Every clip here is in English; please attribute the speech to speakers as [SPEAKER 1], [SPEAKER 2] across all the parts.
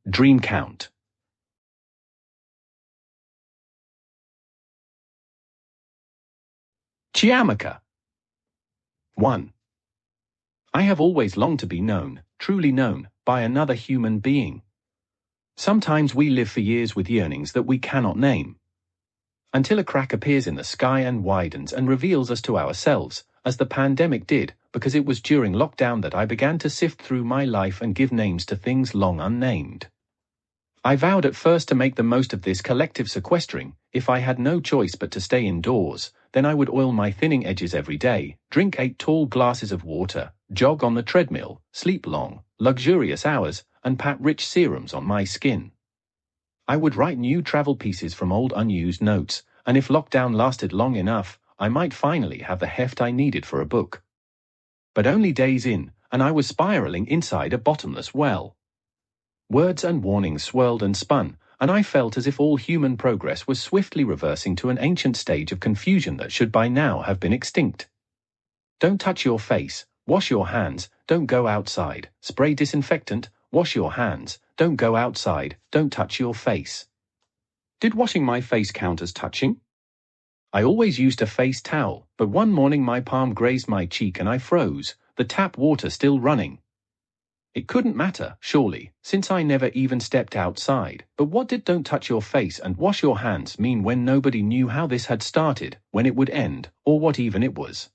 [SPEAKER 1] Dream count. Chiamaka. 1. I have always longed to be known, truly known, by another human being. Sometimes we live for years with yearnings that we cannot name. Until a crack appears in the sky and widens and reveals us to ourselves, as the pandemic did, because it was during lockdown that I began to sift through my life and give names to things long unnamed. I vowed at first to make the most of this collective sequestering. If I had no choice but to stay indoors, then I would oil my thinning edges every day, drink 8 tall glasses of water, jog on the treadmill, sleep long, luxurious hours, and pat rich serums on my skin. I would write new travel pieces from old unused notes, and if lockdown lasted long enough, I might finally have the heft I needed for a book. But only days in, and I was spiraling inside a bottomless well. Words and warnings swirled and spun, and I felt as if all human progress was swiftly reversing to an ancient stage of confusion that should by now have been extinct. Don't touch your face, wash your hands, don't go outside, spray disinfectant, wash your hands, don't go outside, don't touch your face. Did washing my face count as touching? I always used a face towel, but one morning my palm grazed my cheek and I froze, the tap water still running. It couldn't matter, surely, since I never even stepped outside, but what did don't touch your face and wash your hands mean when nobody knew how this had started, when it would end, or what even it was?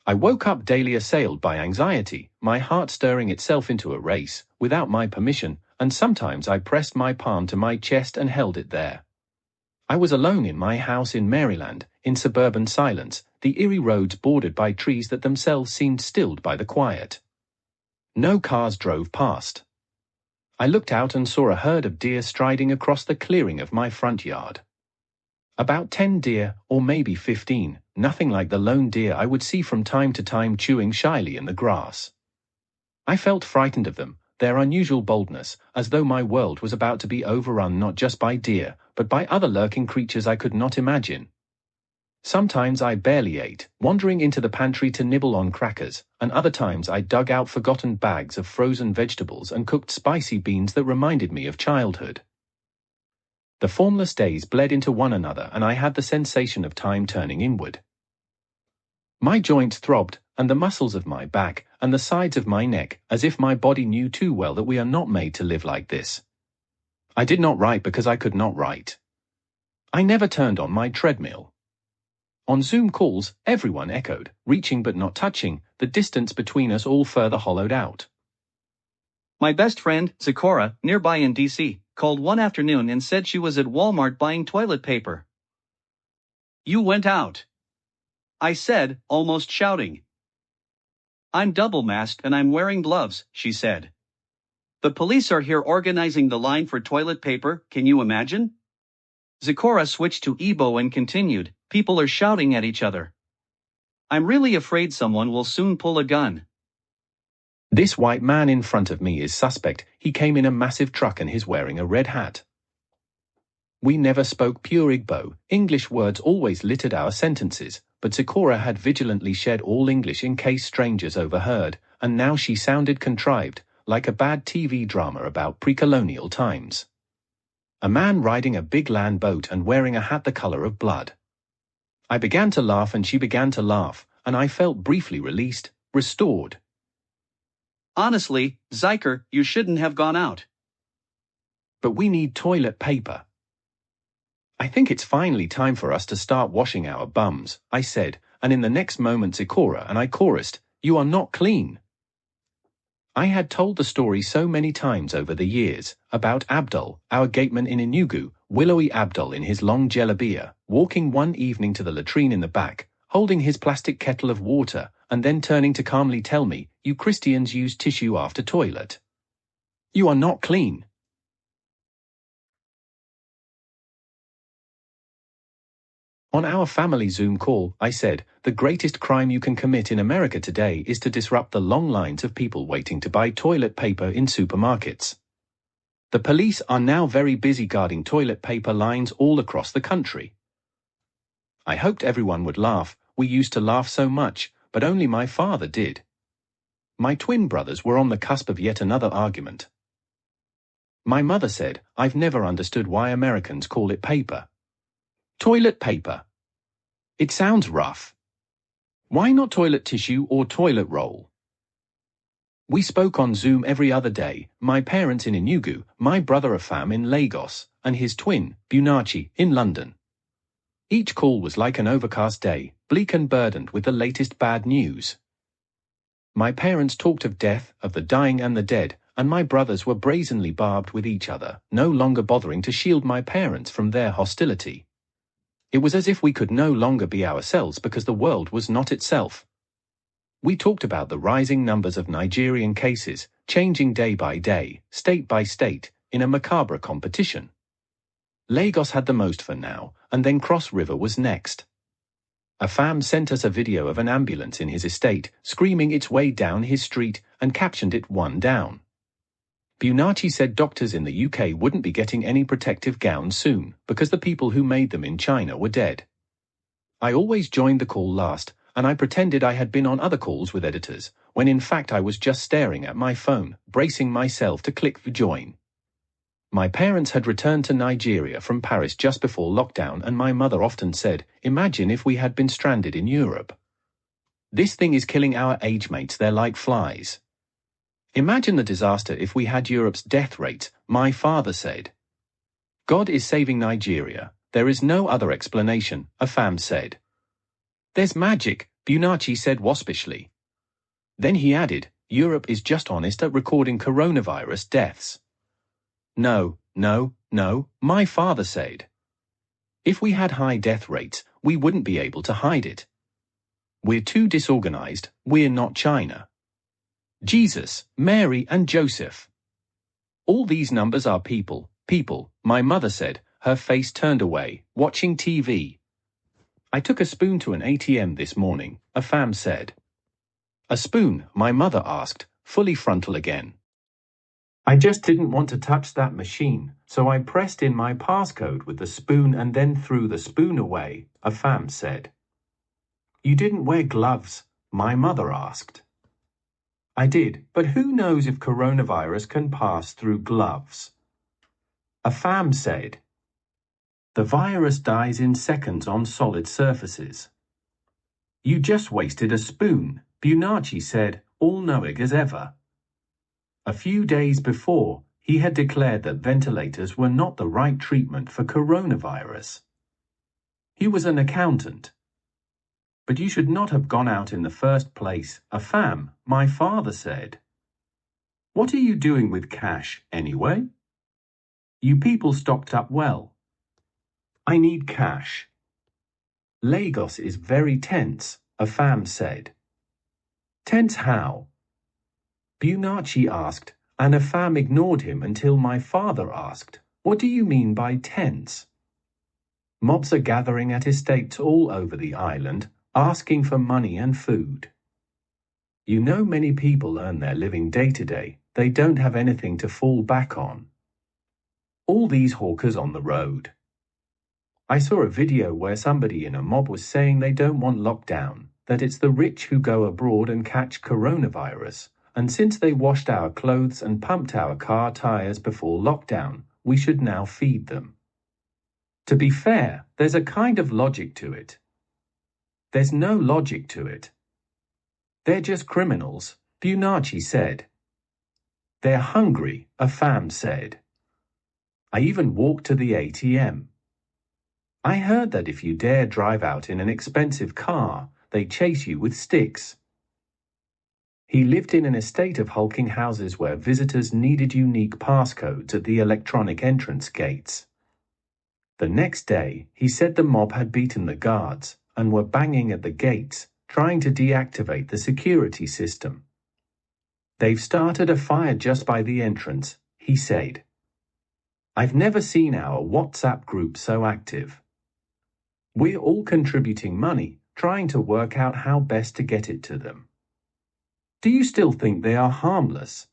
[SPEAKER 1] I woke up daily assailed by anxiety, my heart stirring itself into a race, without my permission, and sometimes I pressed my palm to my chest and held it there. I was alone in my house in Maryland, in suburban silence, the eerie roads bordered by trees that themselves seemed stilled by the quiet. No cars drove past. I looked out and saw a herd of deer striding across the clearing of my front yard. About 10 deer, or maybe 15, nothing like the lone deer I would see from time to time chewing shyly in the grass. I felt frightened of them, their unusual boldness, as though my world was about to be overrun not just by deer, but by other lurking creatures I could not imagine. Sometimes I barely ate, wandering into the pantry to nibble on crackers, and other times I dug out forgotten bags of frozen vegetables and cooked spicy beans that reminded me of childhood. The formless days bled into one another and I had the sensation of time turning inward. My joints throbbed, and the muscles of my back, and the sides of my neck, as if my body knew too well that we are not made to live like this. I did not write because I could not write. I never turned on my treadmill. On Zoom calls, everyone echoed, reaching but not touching, the distance between us all further hollowed out.
[SPEAKER 2] My best friend, Zikora, nearby in DC, called one afternoon and said she was at Walmart buying toilet paper. "You went out," I said, almost shouting. "I'm double-masked and I'm wearing gloves," she said. "The police are here organizing the line for toilet paper, can you imagine?" Zikora switched to Igbo and continued, "People are shouting at each other. I'm really afraid someone will soon pull a gun."
[SPEAKER 1] This white man in front of me is suspect. He came in a massive truck and he's wearing a red hat. We never spoke pure Igbo. English words always littered our sentences, but Zikora had vigilantly shed all English in case strangers overheard, and now she sounded contrived, like a bad TV drama about pre-colonial times. A man riding a big land boat and wearing a hat the color of blood. I began to laugh and she began to laugh, and I felt briefly released, restored.
[SPEAKER 2] "Honestly, Zyker, you shouldn't have gone out."
[SPEAKER 1] "But we need toilet paper." "I think it's finally time for us to start washing our bums," I said, and in the next moment Zikora and I chorused, "You are not clean." I had told the story so many times over the years, about Abdul, our gateman in Enugu, willowy Abdul in his long jalabia, walking one evening to the latrine in the back, holding his plastic kettle of water, and then turning to calmly tell me, "You Christians use tissue after toilet. You are not clean." On our family Zoom call, I said, "The greatest crime you can commit in America today is to disrupt the long lines of people waiting to buy toilet paper in supermarkets. The police are now very busy guarding toilet paper lines all across the country." I hoped everyone would laugh. We used to laugh so much, but only my father did. My twin brothers were on the cusp of yet another argument. My mother said, I've never understood why Americans call it paper. Toilet paper. It sounds rough. Why not toilet tissue or toilet roll? We spoke on Zoom every other day, my parents in Enugu, my brother Afam in Lagos, and his twin, Bunachi, in London. Each call was like an overcast day, bleak and burdened with the latest bad news. My parents talked of death, of the dying and the dead, and my brothers were brazenly barbed with each other, no longer bothering to shield my parents from their hostility. It was as if we could no longer be ourselves because the world was not itself. We talked about the rising numbers of Nigerian cases, changing day by day, state by state, in a macabre competition. Lagos had the most for now, and then Cross River was next. Afam sent us a video of an ambulance in his estate, screaming its way down his street, and captioned it "One Down." Bunachi said doctors in the UK wouldn't be getting any protective gowns soon, because the people who made them in China were dead. I always joined the call last, and I pretended I had been on other calls with editors, when in fact I was just staring at my phone, bracing myself to click the join. My parents had returned to Nigeria from Paris just before lockdown, and my mother often said, imagine if we had been stranded in Europe. This thing is killing our age mates, they're like flies. Imagine the disaster if we had Europe's death rates, my father said. God is saving Nigeria, there is no other explanation, Afam said. There's magic, Bunachi said waspishly. Then he added, Europe is just honest at recording coronavirus deaths. No, my father said. If we had high death rates, we wouldn't be able to hide it. We're too disorganized, we're not China. Jesus, Mary and Joseph. All these numbers are people, my mother said, her face turned away, watching TV. I took a spoon to an ATM this morning, Afam said. A spoon, my mother asked, fully frontal again. I just didn't want to touch that machine, so I pressed in my passcode with the spoon and then threw the spoon away, Afam said. You didn't wear gloves, my mother asked. I did, but who knows if coronavirus can pass through gloves? Afam said. The virus dies in seconds on solid surfaces. You just wasted a spoon, Bunachi said, all-knowing as ever. A few days before, he had declared that ventilators were not the right treatment for coronavirus. He was an accountant. But you should not have gone out in the first place, Afam, my father said. What are you doing with cash, anyway? You people stocked up well. I need cash. Lagos is very tense, Afam said. Tense how? Bunachi asked, and Afam ignored him until my father asked, what do you mean by tense? Mobs are gathering at estates all over the island, asking for money and food. You know many people earn their living day to day, they don't have anything to fall back on. All these hawkers on the road. I saw a video where somebody in a mob was saying they don't want lockdown, that it's the rich who go abroad and catch coronavirus, and since they washed our clothes and pumped our car tires before lockdown, we should now feed them. To be fair, there's a kind of logic to it. There's no logic to it. They're just criminals, Bunachi said. They're hungry, Afam said. I even walked to the ATM. I heard that if you dare drive out in an expensive car, they chase you with sticks. He lived in an estate of hulking houses where visitors needed unique passcodes at the electronic entrance gates. The next day, he said the mob had beaten the guards and were banging at the gates, trying to deactivate the security system. They've started a fire just by the entrance, he said. I've never seen our WhatsApp group so active. We're all contributing money, trying to work out how best to get it to them. Do you still think they are harmless?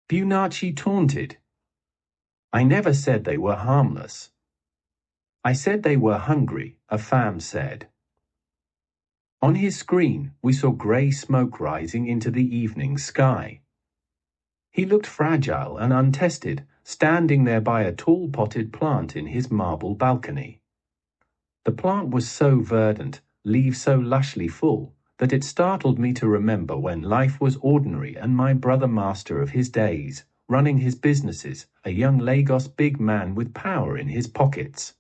[SPEAKER 1] Bunachi taunted. I never said they were harmless. I said they were hungry, Afam said. On his screen, we saw grey smoke rising into the evening sky. He looked fragile and untested, standing there by a tall potted plant in his marble balcony. The plant was so verdant, leaves so lushly full, that it startled me to remember when life was ordinary and my brother master of his days, running his businesses, a young Lagos big man with power in his pockets.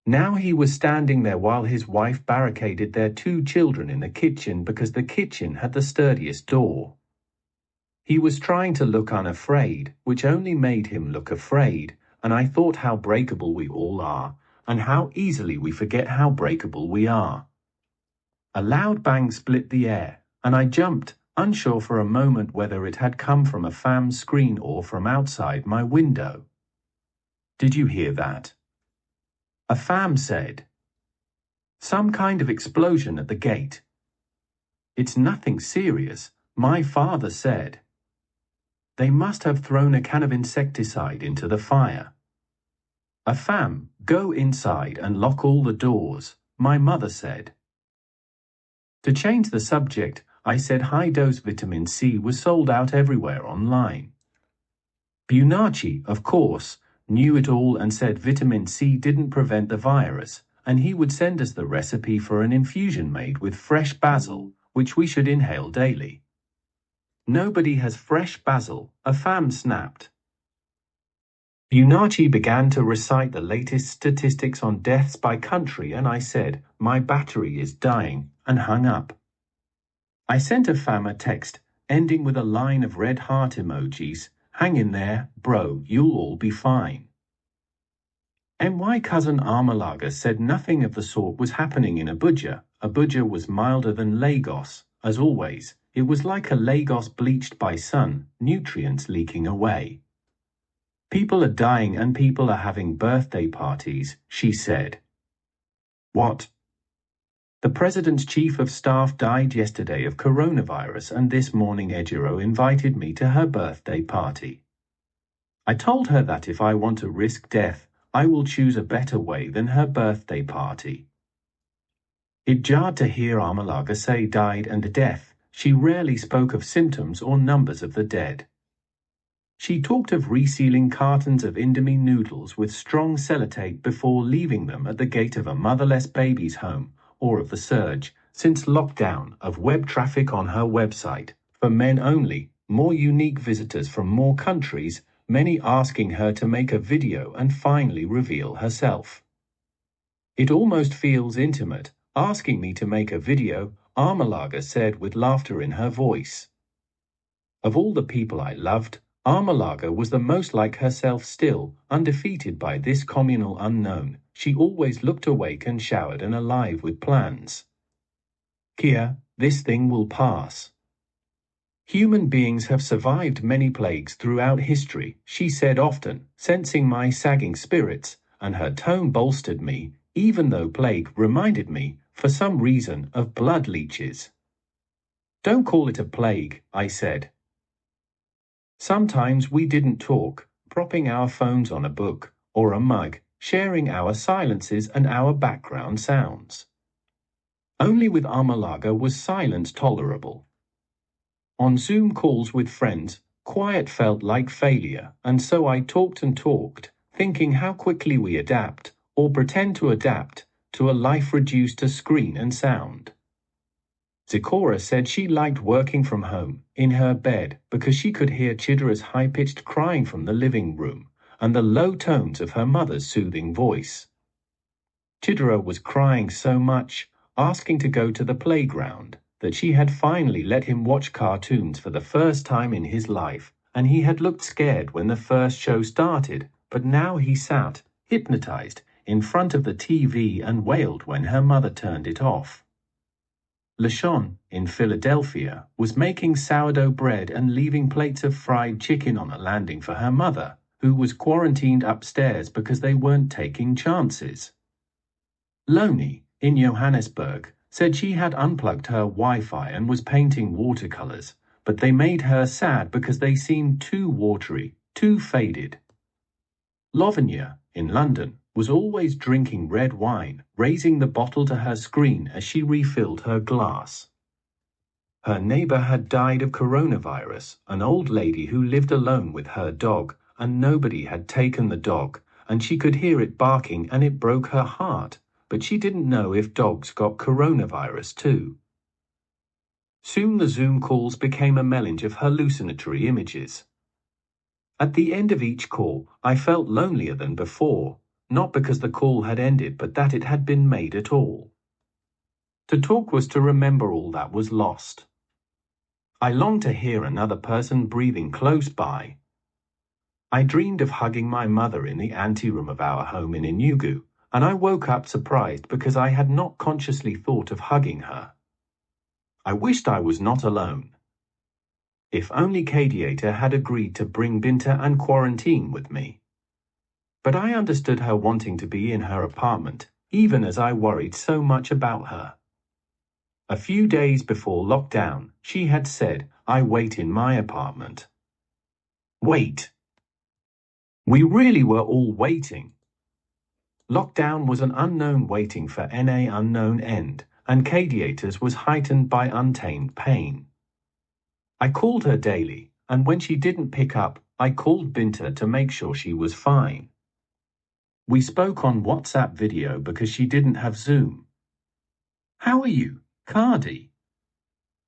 [SPEAKER 1] Now he was standing there while his wife barricaded their 2 children in the kitchen because the kitchen had the sturdiest door. He was trying to look unafraid, which only made him look afraid, and I thought how breakable we all are, and how easily we forget how breakable we are. A loud bang split the air, and I jumped, unsure for a moment whether it had come from a fam's screen or from outside my window. "Did you hear that?" a fam said. "Some kind of explosion at the gate." "It's nothing serious," my father said. "They must have thrown a can of insecticide into the fire." "A fam, go inside and lock all the doors," my mother said. To change the subject, I said high-dose vitamin C was sold out everywhere online. Bunachi, of course, knew it all and said vitamin C didn't prevent the virus, and he would send us the recipe for an infusion made with fresh basil, which we should inhale daily. "Nobody has fresh basil," a fam snapped. Bunachi began to recite the latest statistics on deaths by country, and I said, "My battery is dying," and hung up. I sent a fam a text, ending with a line of red heart emojis. "Hang in there, bro, you'll all be fine." My cousin Armalaga said nothing of the sort was happening in Abuja. Abuja was milder than Lagos. As always, it was like a Lagos bleached by sun, nutrients leaking away. "People are dying and people are having birthday parties," she said. "What?" "The president's chief of staff died yesterday of coronavirus, and this morning Ejiro invited me to her birthday party. I told her that if I want to risk death, I will choose a better way than her birthday party." It jarred to hear Armalaga say died and death. She rarely spoke of symptoms or numbers of the dead. She talked of resealing cartons of Indomie noodles with strong sellotape before leaving them at the gate of a motherless baby's home, or of the surge, since lockdown, of web traffic on her website, for men only, more unique visitors from more countries, many asking her to make a video and finally reveal herself. "It almost feels intimate, asking me to make a video," Armalaga said with laughter in her voice. Of all the people I loved, Armalaga was the most like herself still, undefeated by this communal unknown. She always looked awake and showered and alive with plans. "Kia, this thing will pass. Human beings have survived many plagues throughout history," she said often, sensing my sagging spirits, and her tone bolstered me, even though plague reminded me, for some reason, of blood leeches. "Don't call it a plague," I said. Sometimes we didn't talk, propping our phones on a book or a mug, sharing our silences and our background sounds. Only with Armalaga was silence tolerable. On Zoom calls with friends, quiet felt like failure, and so I talked and talked, thinking how quickly we adapt, or pretend to adapt, to a life reduced to screen and sound. Zikora said she liked working from home, in her bed, because she could hear Chidra's high-pitched crying from the living room, and the low tones of her mother's soothing voice. Chidra was crying so much, asking to go to the playground, that she had finally let him watch cartoons for the first time in his life, and he had looked scared when the first show started, but now he sat, hypnotized, in front of the TV and wailed when her mother turned it off. LaShawn, in Philadelphia, was making sourdough bread and leaving plates of fried chicken on a landing for her mother, who was quarantined upstairs because they weren't taking chances. Loni, in Johannesburg, said she had unplugged her Wi-Fi and was painting watercolors, but they made her sad because they seemed too watery, too faded. Lavinia, in London, was always drinking red wine, raising the bottle to her screen as she refilled her glass. Her neighbor had died of coronavirus, an old lady who lived alone with her dog, and nobody had taken the dog, and she could hear it barking and it broke her heart, but she didn't know if dogs got coronavirus too. Soon the Zoom calls became a melange of hallucinatory images. At the end of each call, I felt lonelier than before, not because the call had ended but that it had been made at all. To talk was to remember all that was lost. I longed to hear another person breathing close by. I dreamed of hugging my mother in the anteroom of our home in Enugu, and I woke up surprised because I had not consciously thought of hugging her. I wished I was not alone. If only Kadiata had agreed to bring Binta and quarantine with me. But I understood her wanting to be in her apartment, even as I worried so much about her. A few days before lockdown, she had said, "I wait in my apartment." Wait. We really were all waiting. Lockdown was an unknown waiting for NA unknown end, and Kadiata's was heightened by untamed pain. I called her daily, and when she didn't pick up, I called Binta to make sure she was fine. We spoke on WhatsApp video because she didn't have Zoom. "How are you, Cardi?"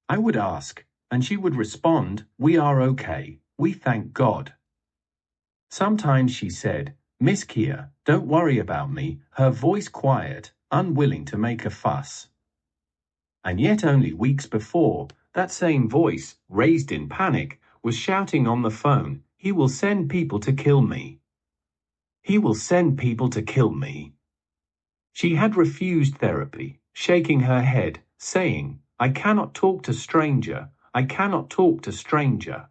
[SPEAKER 1] I would ask, and she would respond, "We are okay, we thank God." Sometimes she said, "Miss Kia, don't worry about me," her voice quiet, unwilling to make a fuss. And yet only weeks before, that same voice, raised in panic, was shouting on the phone, "He will send people to kill me. He will send people to kill me." She had refused therapy, shaking her head, saying, "I cannot talk to stranger, I cannot talk to stranger."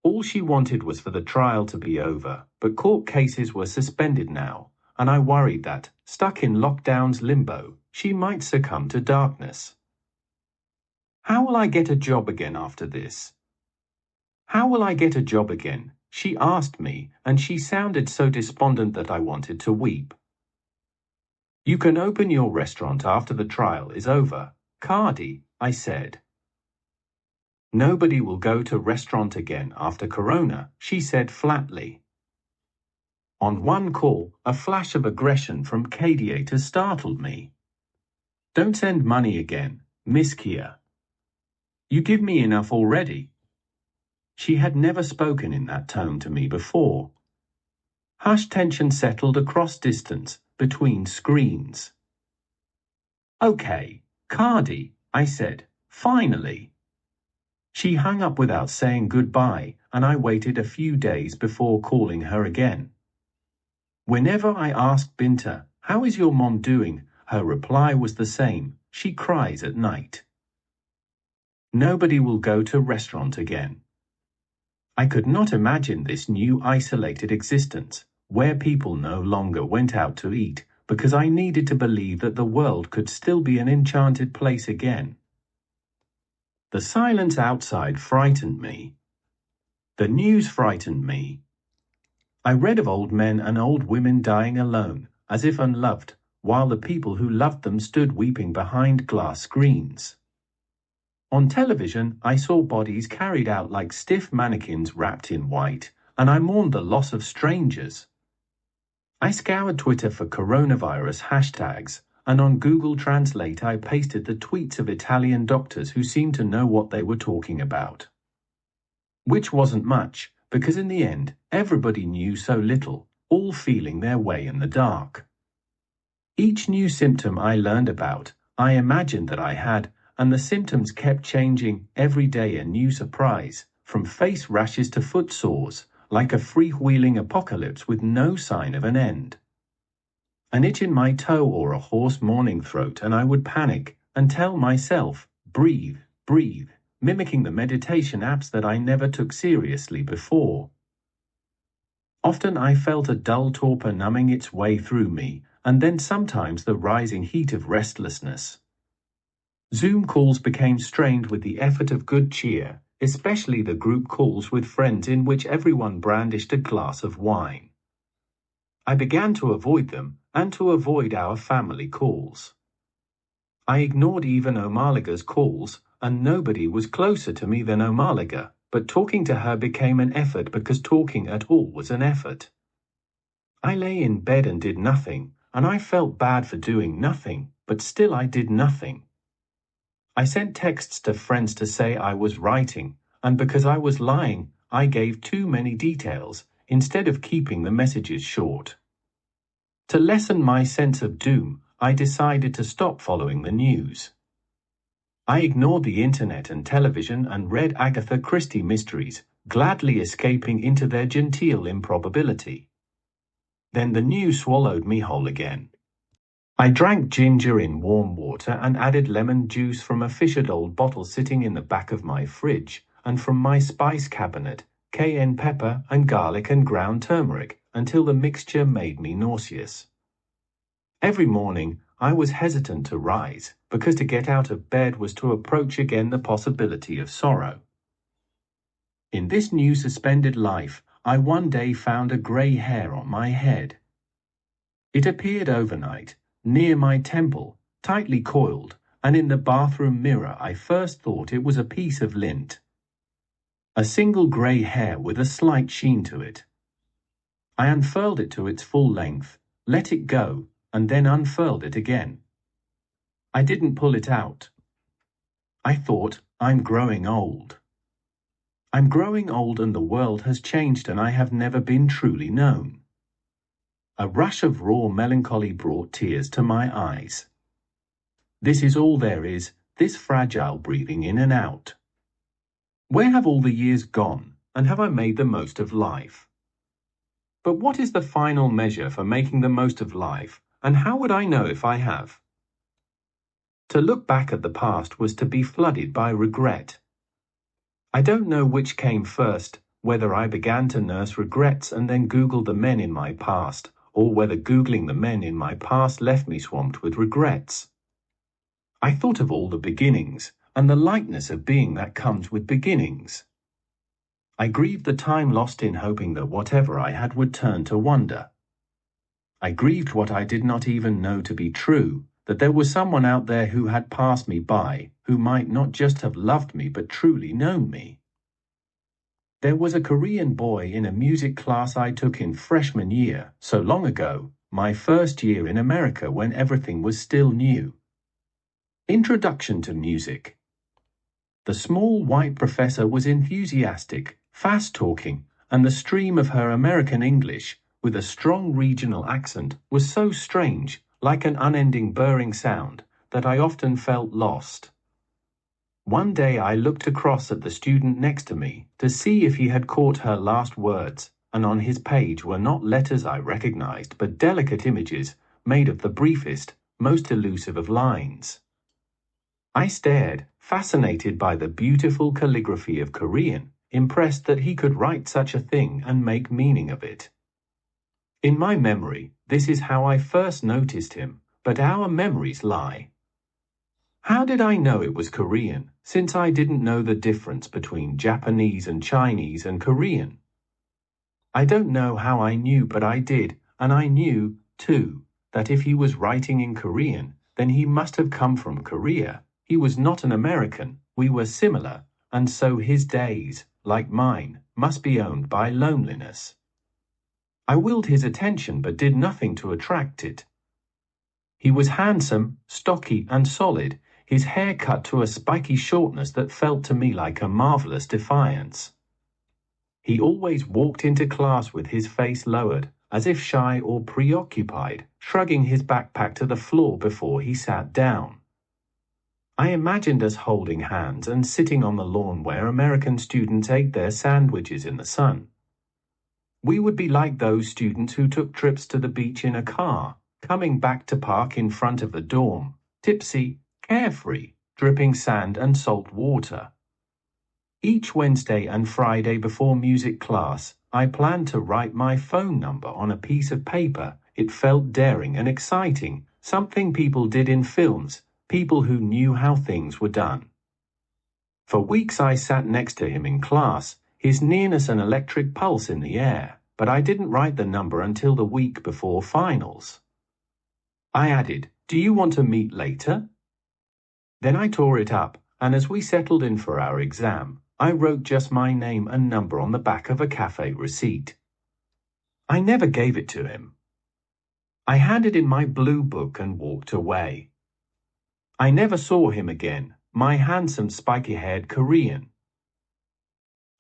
[SPEAKER 1] All she wanted was for the trial to be over, but court cases were suspended now, and I worried that, stuck in lockdown's limbo, she might succumb to darkness. "How will I get a job again after this? How will I get a job again?" she asked me, and she sounded so despondent that I wanted to weep. "You can open your restaurant after the trial is over, Cardi," I said. "Nobody will go to restaurant again after Corona," she said flatly. On one call, a flash of aggression from Kadiata startled me. "Don't send money again, Miss Kia. You give me enough already." She had never spoken in that tone to me before. Hushed tension settled across distance between screens. "Okay, Cardi," I said, finally. She hung up without saying goodbye, and I waited a few days before calling her again. Whenever I asked Binta, "How is your mom doing?" her reply was the same, "She cries at night." Nobody will go to restaurant again. I could not imagine this new isolated existence, where people no longer went out to eat, because I needed to believe that the world could still be an enchanted place again. The silence outside frightened me. The news frightened me. I read of old men and old women dying alone, as if unloved, while the people who loved them stood weeping behind glass screens. On television, I saw bodies carried out like stiff mannequins wrapped in white, and I mourned the loss of strangers. I scoured Twitter for coronavirus hashtags, and on Google Translate I pasted the tweets of Italian doctors who seemed to know what they were talking about. Which wasn't much, because in the end, everybody knew so little, all feeling their way in the dark. Each new symptom I learned about, I imagined that I had, and the symptoms kept changing, every day a new surprise, from face rashes to foot sores, like a freewheeling apocalypse with no sign of an end. An itch in my toe or a hoarse morning throat, and I would panic and tell myself, "Breathe, breathe," mimicking the meditation apps that I never took seriously before. Often I felt a dull torpor numbing its way through me, and then sometimes the rising heat of restlessness. Zoom calls became strained with the effort of good cheer, especially the group calls with friends in which everyone brandished a glass of wine. I began to avoid them and to avoid our family calls. I ignored even Omalaga's calls, and nobody was closer to me than Omalaga, but talking to her became an effort because talking at all was an effort. I lay in bed and did nothing, and I felt bad for doing nothing, but still I did nothing. I sent texts to friends to say I was writing, and because I was lying, I gave too many details instead of keeping the messages short. To lessen my sense of doom, I decided to stop following the news. I ignored the internet and television and read Agatha Christie mysteries, gladly escaping into their genteel improbability. Then the news swallowed me whole again. I drank ginger in warm water and added lemon juice from a fissured old bottle sitting in the back of my fridge, and from my spice cabinet, cayenne pepper and garlic and ground turmeric, until the mixture made me nauseous. Every morning, I was hesitant to rise, because to get out of bed was to approach again the possibility of sorrow. In this new suspended life, I one day found a grey hair on my head. It appeared overnight, near my temple, tightly coiled, and in the bathroom mirror I first thought it was a piece of lint. A single grey hair with a slight sheen to it. I unfurled it to its full length, let it go, and then unfurled it again. I didn't pull it out. I thought, I'm growing old. I'm growing old and the world has changed and I have never been truly known. A rush of raw melancholy brought tears to my eyes. This is all there is, this fragile breathing in and out. Where have all the years gone, and have I made the most of life? But what is the final measure for making the most of life, and how would I know if I have? To look back at the past was to be flooded by regret. I don't know which came first, whether I began to nurse regrets and then Googled the men in my past, or whether Googling the men in my past left me swamped with regrets. I thought of all the beginnings, and the lightness of being that comes with beginnings. I grieved the time lost in hoping that whatever I had would turn to wonder. I grieved what I did not even know to be true, that there was someone out there who had passed me by, who might not just have loved me but truly known me. There was a Korean boy in a music class I took in freshman year, so long ago, my first year in America when everything was still new. Introduction to Music. The small white professor was enthusiastic, fast-talking, and the stream of her American English, with a strong regional accent, was so strange, like an unending burring sound, that I often felt lost. One day I looked across at the student next to me to see if he had caught her last words, and on his page were not letters I recognized, but delicate images made of the briefest, most elusive of lines. I stared, fascinated by the beautiful calligraphy of Korean, impressed that he could write such a thing and make meaning of it. In my memory, this is how I first noticed him, but our memories lie. How did I know it was Korean, since I didn't know the difference between Japanese and Chinese and Korean? I don't know how I knew, but I did, and I knew, too, that if he was writing in Korean, then he must have come from Korea. He was not an American, we were similar, and so his days, like mine, must be owned by loneliness. I willed his attention but did nothing to attract it. He was handsome, stocky, and solid, his hair cut to a spiky shortness that felt to me like a marvelous defiance. He always walked into class with his face lowered, as if shy or preoccupied, shrugging his backpack to the floor before he sat down. I imagined us holding hands and sitting on the lawn where American students ate their sandwiches in the sun. We would be like those students who took trips to the beach in a car, coming back to park in front of the dorm, tipsy, carefree, dripping sand and salt water. Each Wednesday and Friday before music class, I planned to write my phone number on a piece of paper. It felt daring and exciting, something people did in films, people who knew how things were done. For weeks I sat next to him in class, his nearness an electric pulse in the air, but I didn't write the number until the week before finals. I added, "Do you want to meet later?" Then I tore it up, and as we settled in for our exam, I wrote just my name and number on the back of a cafe receipt. I never gave it to him. I handed in my blue book and walked away. I never saw him again, my handsome spiky-haired Korean.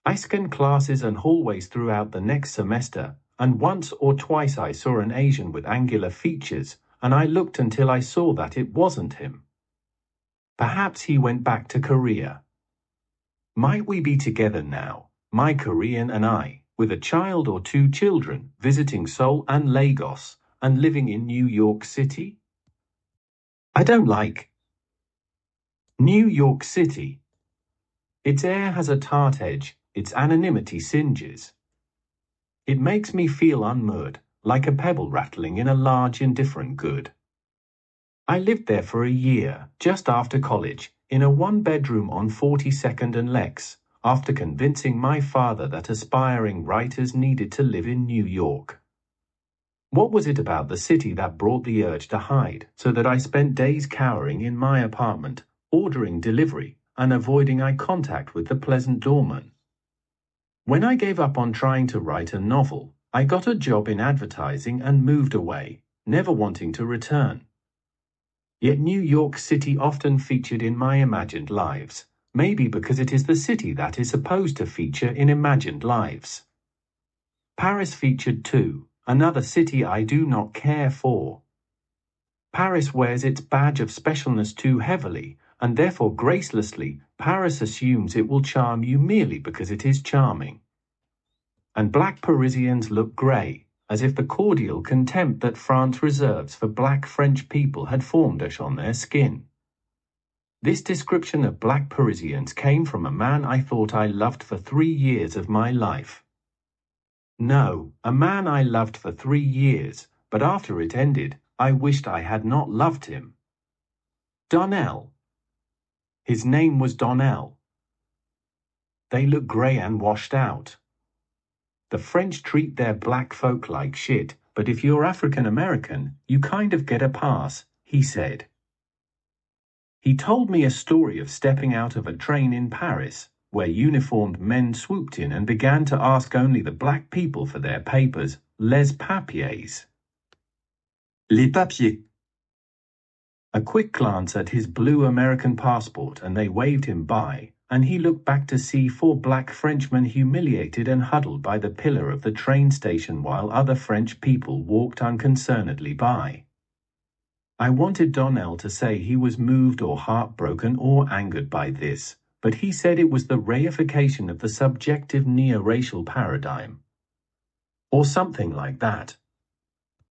[SPEAKER 1] I scanned classes and hallways throughout the next semester, and once or twice I saw an Asian with angular features, and I looked until I saw that it wasn't him. Perhaps he went back to Korea. Might we be together now, my Korean and I, with a child or two children, visiting Seoul and Lagos, and living in New York City? I don't like New York City. Its air has a tart edge, its anonymity singes. It makes me feel unmoored, like a pebble rattling in a large indifferent good. I lived there for a year, just after college, in a one-bedroom on 42nd and Lex, after convincing my father that aspiring writers needed to live in New York. What was it about the city that brought the urge to hide, so that I spent days cowering in my apartment, ordering delivery, and avoiding eye contact with the pleasant doorman? When I gave up on trying to write a novel, I got a job in advertising and moved away, never wanting to return. Yet New York City often featured in my imagined lives, maybe because it is the city that is supposed to feature in imagined lives. Paris featured too, another city I do not care for. Paris wears its badge of specialness too heavily, and therefore gracelessly, Paris assumes it will charm you merely because it is charming. And black Parisians look grey, as if the cordial contempt that France reserves for black French people had formed on their skin. This description of black Parisians came from a man I thought I loved for 3 years of my life. No, a man I loved for 3 years, but after it ended, I wished I had not loved him. Donnell. His name was Donnell. They look grey and washed out. The French treat their black folk like shit, but if you're African American, you kind of get a pass, he said. He told me a story of stepping out of a train in Paris, where uniformed men swooped in and began to ask only the black people for their papers, les papiers. Les papiers. A quick glance at his blue American passport and they waved him by, and he looked back to see 4 black Frenchmen humiliated and huddled by the pillar of the train station while other French people walked unconcernedly by. I wanted Donnell to say he was moved or heartbroken or angered by this, but he said it was the reification of the subjective neo-racial paradigm. Or something like that.